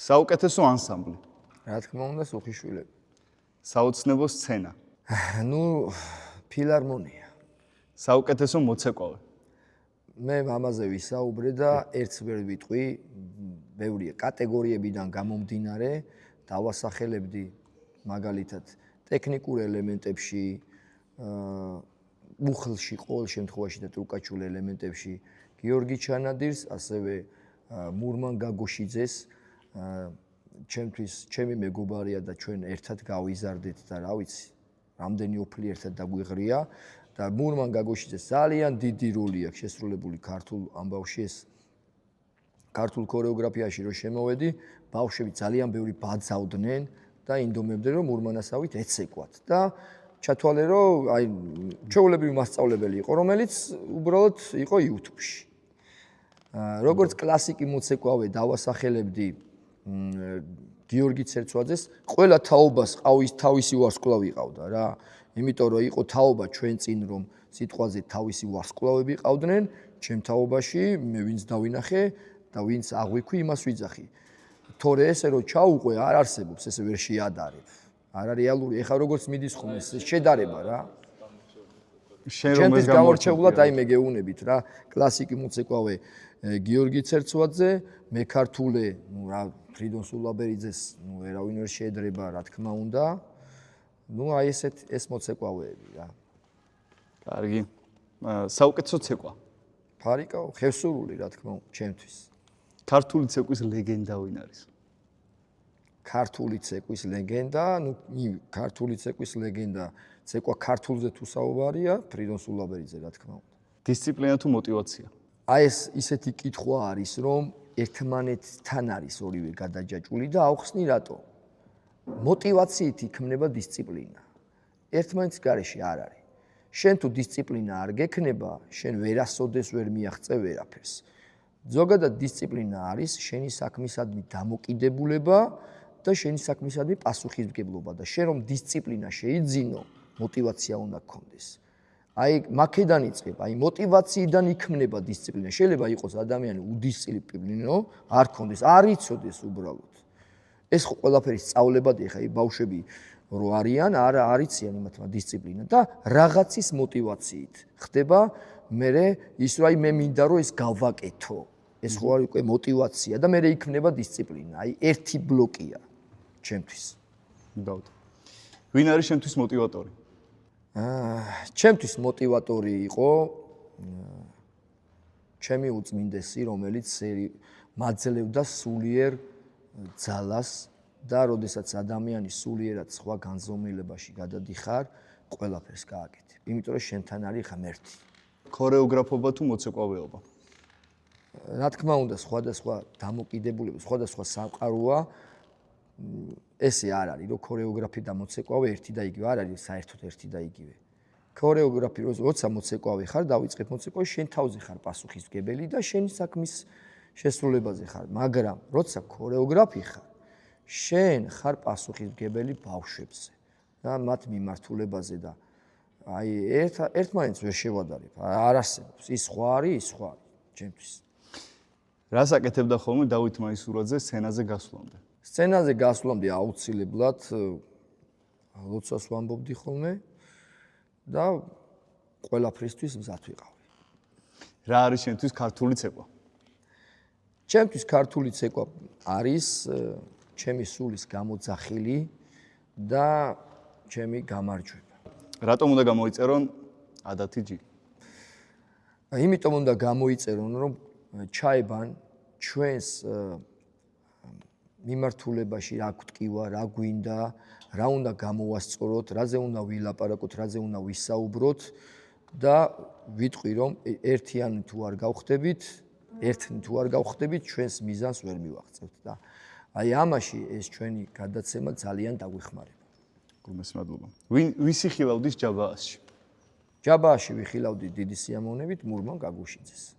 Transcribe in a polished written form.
საუკეთესო ანსამბლი. რა თქმა უნდა, სუხიშვილები. საოცნებო სცენა. ფილარმონია. საუკეთესო მოცეკვავე. მე ამაზე ვისაუბრე და ერთს ვერ ვიტყვი, ბევრია კატეგორიებიდან გამომდინარე, დავასახელებდი მაგალითად ტექნიკურ ელემენტებში, მუხლში ყოველ შემთხვევაში და ტრუკაჩულ ელემენტებში გიორგი ჩანადირს, ასევე მურმან გაგოშიძეს, ჩემი მეგობარია და ჩვენ ერთად გავიზარდეთ და რა ვიცი, რამდენი ოფლი ერთად დაგვიღრია და მურმან გაგოშიძეს ძალიან დიდი როლი აქვს შესრულებული ქართულ ამბავში ეს ქართულ ქორეოგრაფიაში რო შემოვედი, ბავშვები ძალიან ბევრი ბაძავდნენ და ინდომებდნენ რომ მურმანასავით ეცეკვათ და ჩათვალე რომ აი ჩვეულებრივი მასწავლებელი იყო, რომელიც უბრალოდ იყო YouTube-ში. როგორც კლასიკი მოცეკვავე დავასახელებდი გიორგი ცერცვაძეს, ყველა თაობას თავისი ვარსკვლავი ყავდა რა. იმიტომ რომ იყო თაობა ჩვენ წინ რომ სიტყვაზე თავისი ვარსკვლავები ყავდნენ, ჩემ თაობაში მე ვინც დავინახე და ვინც აღვიქვი, იმას ვიძახი. თორე ესე რომ ჩაუყვე არ არსებობს, ესე ვერ შეადარებ. არა რეალური, ეხლა როგორც მიდის ხომ ეს შედარება რა. შენთვის გამორჩეულად აი მე გეუბნებით რა, კლასიკი მოცეკვავე გიორგი ცერცვაძე, მე ქართულე, რა ფრიდონ სულაბერიძეს, ვერავინ ვერ შეედრება, რა თქმა უნდა. აი ეს მოცეკვავეები რა. კარგი. საუკეთესო ცეკვა. ფარიკაო, ხევსურული რა თქმა უნდა, ჩემთვის. ქართული ცეკვის ლეგენდა ვინ არის? ქართული ცეკვის ლეგენდა, ქართული ცეკვის ლეგენდა, ცეკვა ქართულზე თუ საუბარია, ფრიდონ სულაბერიძე რა თქმა უნდა. დისციპლინა თუ მოტივაცია? აი ეს ისეთი კითხვა არის, რომ ერთმანეთთან არის ორივე გადაჯაჭვული და ავხსნი რატო? მოტივაციით იქმნება დისციპლინა. ერთმანეთის გარეშე არ არის. შენ თუ დისციპლინა არ გექნება, შენ ვერასოდეს ვერ მიაღწევ ვერაფერს. ზოგადად დისციპლინა არის შენი საქმისადმი დამოკიდებულება და შენი საქმისადმი პასუხისმგებლობა და შენ რომ დისციპლინა შეიძინო, მოტივაცია უნდა გქონდეს. აი მაქედან იწყება, აი მოტივაციიდან იქმნება დისციპლინა. შეიძლება იყოს ადამიანი უდისციპლინო, არ გქონდეს, არ იცოდეს უბრალოდ. ეს ყველაფერი სწავლებადია, ხა ბავშვები რო არიან, არ არიციან იმათმა დისციპლინა და რაღაცის მოტივაციით ხდება მერე ის რომ აი მე მინდა რომ ეს გავაკეთო. ეს ხო არის უკვე მოტივაცია და მერე იქმნება დისციპლინა. აი ერთი ბლოკია ჩემთვის. მუდავთ. ვინ არის შენთვის მოტივატორი? ჩემთვის მოტივატორი იყო ჩემი უწმინდესი, რომელიც მაძლევდა სულიერ ძალას და როდესაც ადამიანი სულიერად სხვა განზომილებაში გადადიხარ, ყველაფერს გააკეთებ. იმიტომ რომ შენთან არის ღმერთი. ქორეოგრაფობა თუ მოცეკვავეობა? რა თქმა უნდა, სხვადასხვა დამოკიდებულება, სხვადასხვა სამყაროა. ესე არ არის, რომ ქორეოგრაფი და მოცეკვავე ერთი და იგივე არ არის, საერთოდ ერთი და იგივე. ქორეოგრაფი, როცა მოცეკვავე ხარ, დავიწყებ მოცეკვავე, შენ თავზე ხარ პასუხისმგებელი და შენი საქმის შესრულებაზე ხარ, მაგრამ როცა ქორეოგრაფი ხარ, შენ ხარ პასუხისმგებელი ბავშვებზე და მათ მიმართულებაზე და აი ერთმანეთს ვერ შევადარებ, არ არსებობს, ის სხვა არის, ის სხვა არის, ჩემთვის. რას აკეთებდა ხოლმე დავით მაისურაძე სცენაზე გასვლამდე? სცენაზე გასვლამდე აუცილებლად ლოცვას ვამბობდი ხოლმე და ყველაფრისთვის მზად ვიყავი. რა არის შენთვის ქართული ცეკვა? ჩემთვის ქართული ცეკვა არის ჩემი სულის გამოძახილი და ჩემი გამარჯვება. რატომ უნდა გამოიწერონ ადათი ჯი? იმიტომ უნდა გამოიწერონ, რომ ჩაებან ჩვენს მიმართულებაში რა გვტკივა, რა გვინდა, რა უნდა გამოვასწოროთ, რაზე უნდა ვილაპარაკოთ, რაზე უნდა ვისაუბროთ და ვიტყვი რომ ერთიანი თუ არ გავხდებით, ერთნი თუ არ გავხდებით, ჩვენს მიზანს ვერ მივაღწევთ და აი ამაში ეს ჩვენი გადაცემა ძალიან დაგვეხმარება. გულმეს მადლობა. ვისი ხილავდის ჯაბაასში? ჯაბაასში ვიხილავდი დიდი სიამოვნებით მურმან გაგოშიძეს.